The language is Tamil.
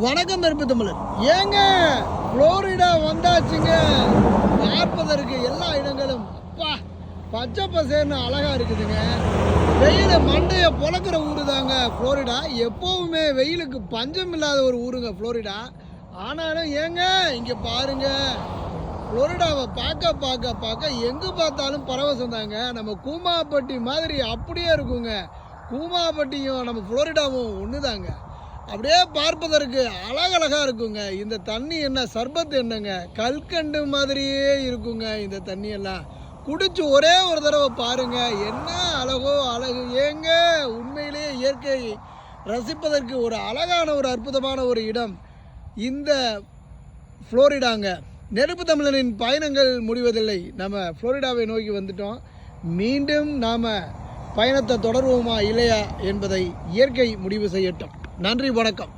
வணக்கம் நெருப்பு தமிழர். ஏங்க புளோரிடா வந்தாச்சுங்க. பார்ப்பதற்கு எல்லா இடங்களும் அப்பா பச்சை பசேர்னு அழகா இருக்குதுங்க. வெயில மண்டைய பொழக்கிற ஊரு தாங்க புளோரிடா. எப்பவுமே வெயிலுக்கு பஞ்சம் இல்லாத ஒரு ஊருங்க புளோரிடா. ஆனாலும் ஏங்க இங்க பாருங்க, புளோரிடாவை பார்க்க எங்கு பார்த்தாலும் பரவசம் தாங்க. நம்ம கூமாப்பட்டி மாதிரி அப்படியே இருக்குங்க. கூமாப்பட்டியும் நம்ம புளோரிடாவும் ஒன்று தாங்க. அப்படியே பார்ப்பதற்கு அழகழகா இருக்குங்க. இந்த தண்ணி என்ன சர்பத் என்னங்க, கல்கண்டு மாதிரியே இருக்குங்க. இந்த தண்ணியெல்லாம் குடிச்சு ஒரே ஒரு தடவை பாருங்க, என்ன அழகோ அழகு. ஏங்க உண்மையிலேயே இயற்கை ரசிப்பதற்கு ஒரு அழகான ஒரு அற்புதமான ஒரு இடம் இந்த புளோரிடாங்க. நெருப்பு தமிழனின் பயணங்கள் முடிவதில்லை. நம்ம புளோரிடாவை நோக்கி வந்துட்டோம். மீண்டும் நாம் பயணத்தை தொடருவோமா இல்லையா என்பதை இயற்கை முடிவு செய்யட்டும். நன்றி, வணக்கம்.